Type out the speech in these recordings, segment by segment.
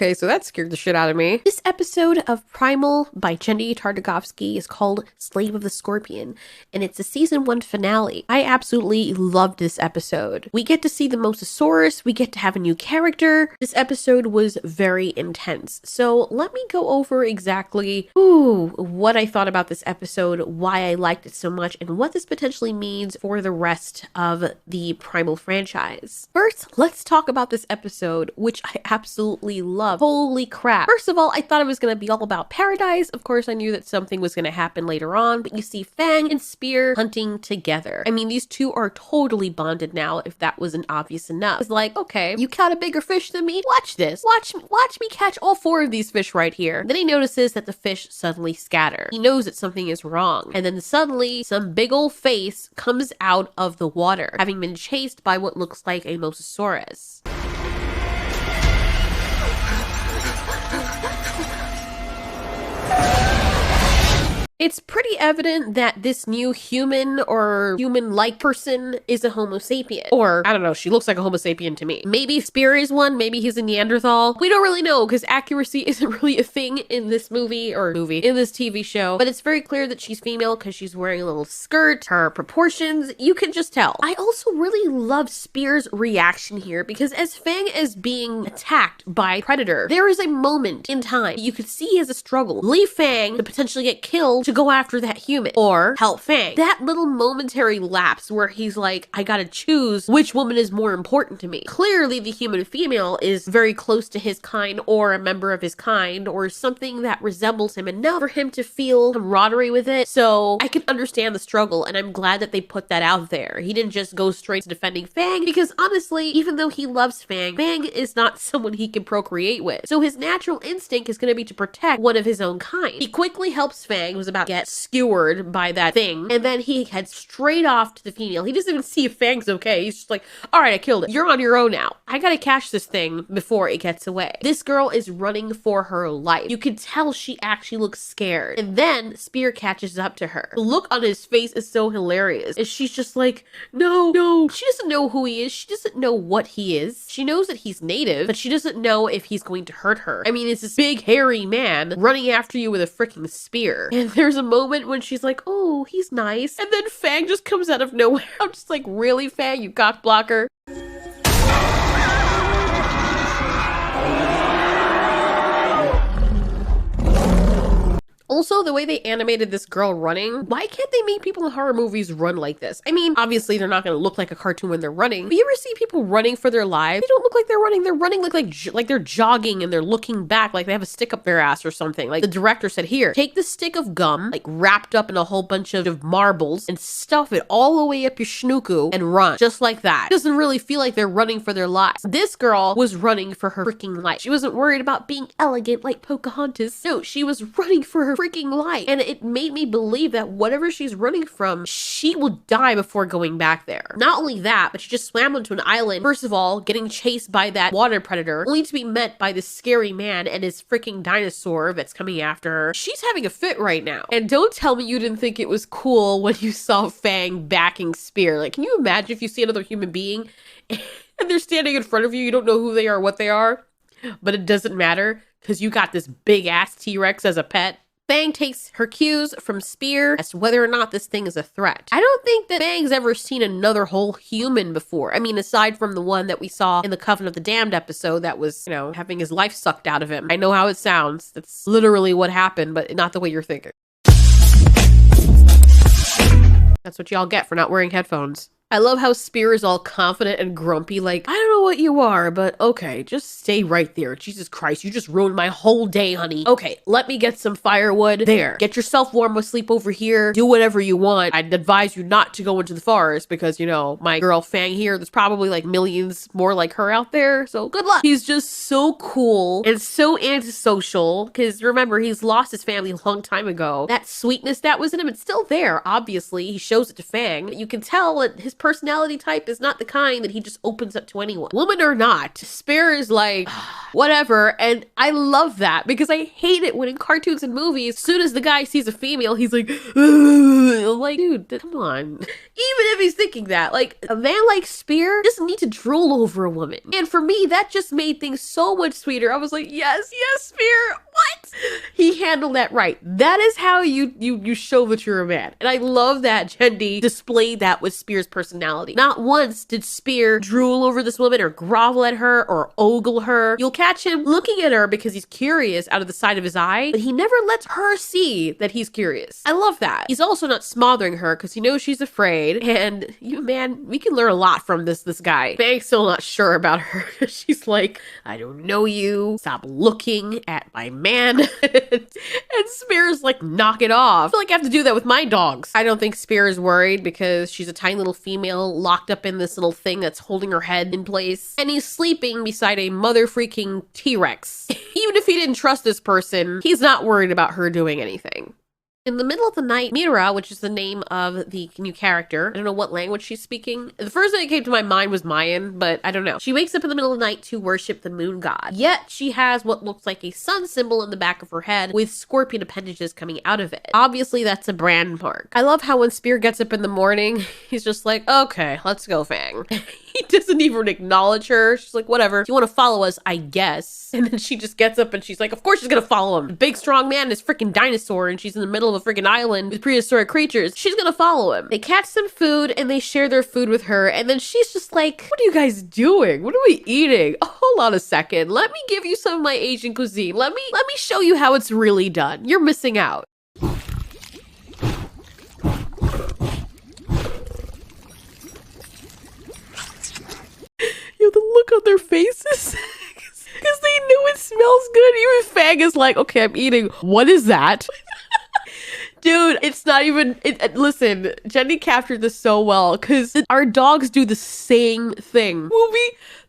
Okay, so that scared the shit out of me. This episode of Primal by Genndy is called Slave of the Scorpion, and it's a season 1 finale. I absolutely loved this episode. We get to see the Mosasaurus, we get to have a new character. This episode was very intense. So let me go over exactly what I thought about this episode, why I liked it so much, and what this potentially means for the rest of the Primal franchise. First, let's talk about this episode, which I absolutely love. Holy crap. First of all, I thought it was going to be all about paradise. Of course, I knew that something was going to happen later on, but you see Fang and Spear hunting together. I mean, these two are totally bonded now, if that wasn't obvious enough. It's like, okay, you caught a bigger fish than me? Watch this. Watch me catch all 4 of these fish right here. Then he notices that the fish suddenly scatter. He knows that something is wrong. And then suddenly, some big old face comes out of the water, having been chased by what looks like a Mosasaurus. It's pretty evident that this new human or human-like person is a Homo sapien. Or, I don't know, she looks like a Homo sapien to me. Maybe Spear is one, maybe he's a Neanderthal. We don't really know because accuracy isn't really a thing in this movie, in this TV show. But it's very clear that she's female because she's wearing a little skirt, her proportions, you can just tell. I also really love Spear's reaction here because as Fang is being attacked by Predator, there is a moment in time you could see as a struggle. Leave Fang to potentially get killed to go after that human or help Fang. That little momentary lapse where he's like, I gotta choose which woman is more important to me. Clearly the human female is very close to his kind or a member of his kind or something that resembles him enough for him to feel camaraderie with it. So I can understand the struggle and I'm glad that they put that out there. He didn't just go straight to defending Fang because honestly, even though he loves Fang, Fang is not someone he can procreate with. So his natural instinct is going to be to protect one of his own kind. He quickly helps Fang, who's about to get skewered by that thing, and then he heads straight off to the female. He doesn't even see if Fang's okay. He's just like, all right, I killed it. You're on your own now. I gotta catch this thing before it gets away. This girl is running for her life. You can tell she actually looks scared. And then Spear catches up to her. The look on his face is so hilarious. And she's just like, no. She doesn't know who he is. She doesn't know what he is. She knows that he's native, but she doesn't know if he's going to hurt her. I mean, it's this big hairy man running after you with a freaking spear. And there's a moment when she's like, oh, he's nice. And then Fang just comes out of nowhere. I'm just like, really, Fang, you cock blocker? Also, the way they animated this girl running, why can't they make people in horror movies run like this? I mean, obviously they're not going to look like a cartoon when they're running, but you ever see people running for their lives? They don't look like they're running. They're running like they're jogging and they're looking back like they have a stick up their ass or something. Like the director said, here, take the stick of gum, like wrapped up in a whole bunch of marbles and stuff it all the way up your schnuku and run. Just like that. It doesn't really feel like they're running for their lives. This girl was running for her freaking life. She wasn't worried about being elegant like Pocahontas. No, she was running for her freaking life. And it made me believe that whatever she's running from, she will die before going back there. Not only that, but she just swam onto an island, first of all, getting chased by that water predator, only to be met by this scary man and his freaking dinosaur that's coming after her. She's having a fit right now. And don't tell me you didn't think it was cool when you saw Fang backing Spear. Like, can you imagine if you see another human being and they're standing in front of you, you don't know who they are or what they are, but it doesn't matter because you got this big ass T-Rex as a pet? Fang takes her cues from Spear as to whether or not this thing is a threat. I don't think that Fang's ever seen another whole human before. I mean, aside from the one that we saw in the Coven of the Damned episode that was, you know, having his life sucked out of him. I know how it sounds. That's literally what happened, but not the way you're thinking. That's what y'all get for not wearing headphones. I love how Spear is all confident and grumpy, like, I don't know what you are, but okay, just stay right there. Jesus Christ, you just ruined my whole day, honey. Okay, let me get some firewood. There, get yourself warm with sleep over here. Do whatever you want. I'd advise you not to go into the forest because, you know, my girl Fang here, there's probably like millions more like her out there, so good luck. He's just so cool and so antisocial because remember, he's lost his family a long time ago. That sweetness that was in him, it's still there, obviously. He shows it to Fang. You can tell that his personality type is not the kind that he just opens up to anyone. Woman or not, Spear is like, whatever. And I love that because I hate it when in cartoons and movies, as soon as the guy sees a female, he's like, like, dude, come on. Even if he's thinking that, like, a man like Spear doesn't need to drool over a woman. And for me, that just made things so much sweeter. I was like, yes, Spear, what? He handled that right. That is how you show that you're a man. And I love that Genndy displayed that with Spear's personality. Not once did Spear drool over this woman or grovel at her or ogle her. You'll catch him looking at her because he's curious out of the side of his eye, but he never lets her see that he's curious. I love that. He's also not smothering her because he knows she's afraid. And man, we can learn a lot from this guy. Fang's still not sure about her. She's like, I don't know you. Stop looking at my man. And Spear's like, knock it off. I feel like I have to do that with my dogs. I don't think Spear is worried because she's a tiny little female locked up in this little thing that's holding her head in place. And he's sleeping beside a mother freaking T-Rex. Even if he didn't trust this person, he's not worried about her doing anything. In the middle of the night, Mira, which is the name of the new character, I don't know what language she's speaking. The first thing that came to my mind was Mayan, but I don't know. She wakes up in the middle of the night to worship the moon god. Yet she has what looks like a sun symbol in the back of her head with scorpion appendages coming out of it. Obviously, that's a brand mark. I love how when Spear gets up in the morning, he's just like, okay, let's go, Fang. He doesn't even acknowledge her. She's like, whatever. If you want to follow us, I guess. And then she just gets up and she's like, of course she's gonna follow him. The big strong man is freaking dinosaur and she's in the middle of a freaking island with prehistoric creatures. She's gonna follow him. They catch some food and they share their food with her. And then she's just like, what are you guys doing? What are we eating? Oh, hold on a second. Let me give you some of my Asian cuisine. Let me show you how it's really done. You're missing out. The look on their faces because they knew it smells good. Even Fang is like, okay, I'm eating. What is that? Dude, it's not even, listen, Genndy captured this so well because our dogs do the same thing.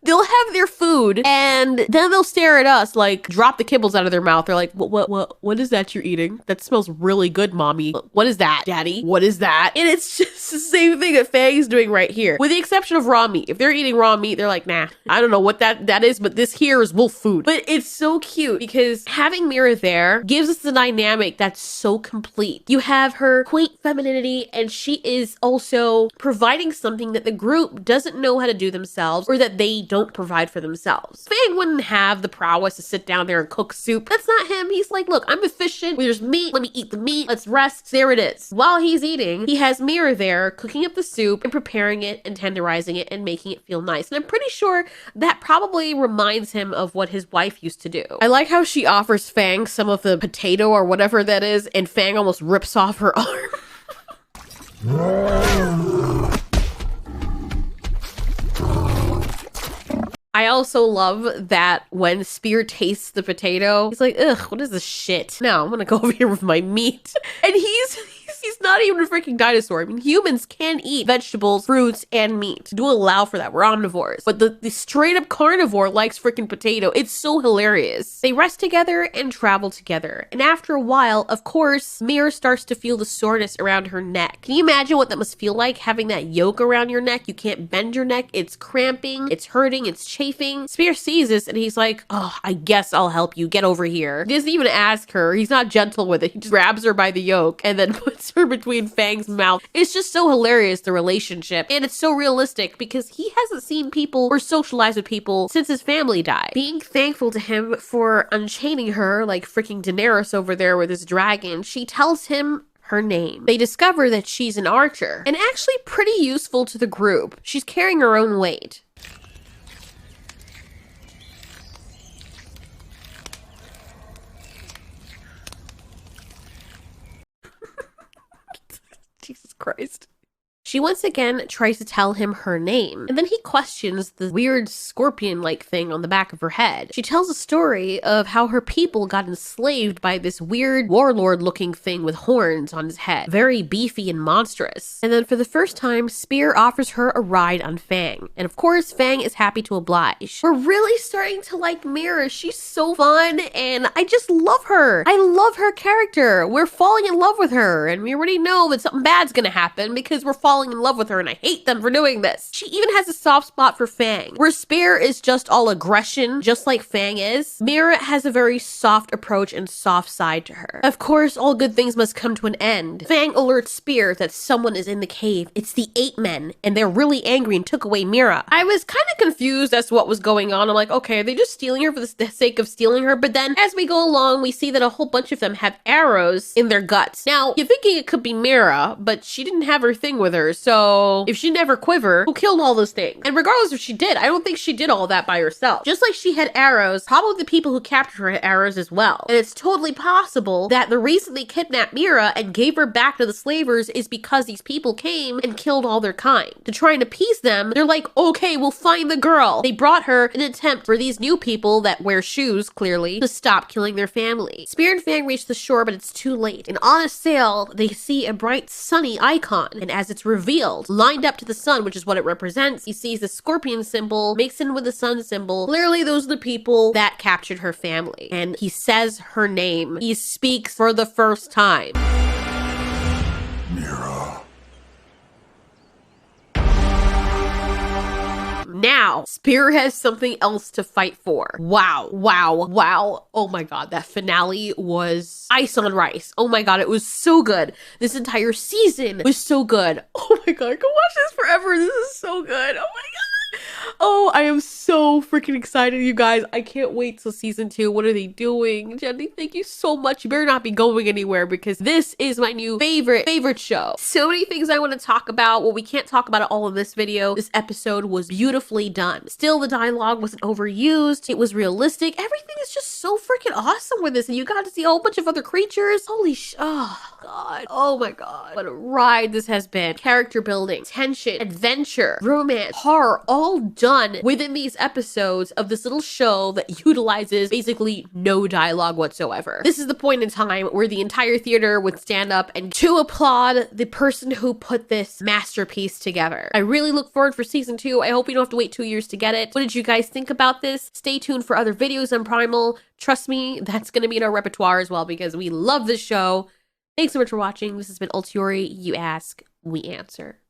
They'll have their food and then they'll stare at us like drop the kibbles out of their mouth. They're like, what is that you're eating? That smells really good, mommy. What is that, daddy? What is that? And it's just the same thing that Fang's doing right here. With the exception of raw meat. If they're eating raw meat, they're like, nah, I don't know what that is, but this here is wolf food. But it's so cute because having Mira there gives us the dynamic that's so complete. You have her quaint femininity and she is also providing something that the group doesn't know how to do themselves or that they don't provide for themselves. Fang wouldn't have the prowess to sit down there and cook soup. That's not him. He's like, look, I'm efficient. There's meat. Let me eat the meat. Let's rest. There it is. While he's eating, he has Mira there cooking up the soup and preparing it and tenderizing it and making it feel nice. And I'm pretty sure that probably reminds him of what his wife used to do. I like how she offers Fang some of the potato or whatever that is, and Fang almost rips off her arm. I also love that when Spear tastes the potato, he's like, ugh, what is this shit? No, I'm gonna go over here with my meat. And he's not even a freaking dinosaur. I mean, humans can eat vegetables, fruits, and meat. Do allow for that. We're omnivores. But the straight up carnivore likes freaking potato. It's so hilarious. They rest together and travel together. And after a while, of course, Mira starts to feel the soreness around her neck. Can you imagine what that must feel like? Having that yoke around your neck. You can't bend your neck. It's cramping. It's hurting. It's chafing. Spear sees this and he's like, oh, I guess I'll help you. Get over here. He doesn't even ask her. He's not gentle with it. He just grabs her by the yoke and then puts her between Fang's mouth. It's just so hilarious, the relationship. And it's so realistic because he hasn't seen people or socialized with people since his family died. Being thankful to him for unchaining her like freaking Daenerys over there with his dragon, she tells him her name. They discover that she's an archer and actually pretty useful to the group. She's carrying her own weight. Jesus Christ. She once again tries to tell him her name, and then he questions the weird scorpion-like thing on the back of her head. She tells a story of how her people got enslaved by this weird warlord-looking thing with horns on his head, very beefy and monstrous. And then for the first time, Spear offers her a ride on Fang, and of course, Fang is happy to oblige. We're really starting to like Mira. She's so fun, and I just love her. I love her character. We're falling in love with her, and we already know that something bad's gonna happen because we're falling falling in love with her, and I hate them for doing this. She even has a soft spot for Fang. Where Spear is just all aggression, just like Fang is, Mira has a very soft approach and soft side to her. Of course, all good things must come to an end. Fang alerts Spear that someone is in the cave. It's the 8 men, and they're really angry and took away Mira. I was kind of confused as to what was going on. I'm like, okay, are they just stealing her for the sake of stealing her? But then as we go along, we see that a whole bunch of them have arrows in their guts. Now, you're thinking it could be Mira, but she didn't have her thing with her, so if she never quiver, who killed all those things? And regardless if she did, I don't think she did all that by herself. Just like she had arrows, probably the people who captured her had arrows as well. And it's totally possible that the reason they kidnapped Mira and gave her back to the slavers is because these people came and killed all their kind. To try and appease them, they're like, okay, we'll find the girl. They brought her in an attempt for these new people that wear shoes, clearly, to stop killing their family. Spear and Fang reach the shore, but it's too late. And on a sail, they see a bright sunny icon. And as it's revealed, lined up to the sun, which is what it represents, he sees the scorpion symbol mixed in with the sun symbol. Clearly, those are the people that captured her family. And he says her name. He speaks for the first time. Mira. Now, Spear has something else to fight for. Wow, wow, wow. Oh my god, that finale was ice on rice. Oh my god, it was so good. This entire season was so good. Oh my god, I could watch this forever. This is so good. Oh my god. Oh, I am so freaking excited, you guys. I can't wait till season 2. What are they doing? Genndy, thank you so much. You better not be going anywhere because this is my new favorite show. So many things I want to talk about. Well, we can't talk about it all in this video. This episode was beautifully done. Still, the dialogue wasn't overused. It was realistic. Everything is just so freaking awesome with this. And you got to see a whole bunch of other creatures. Holy oh god. Oh my god. What a ride this has been. Character building, tension, adventure, romance, horror, all done within these episodes of this little show that utilizes basically no dialogue whatsoever. This is the point in time where the entire theater would stand up and to applaud the person who put this masterpiece together. I really look forward for season 2. I hope you don't have to wait 2 years to get it. What did you guys think about this? Stay tuned for other videos on Primal. Trust me, that's going to be in our repertoire as well because we love this show. Thanks so much for watching. This has been Ultiori. You ask, we answer.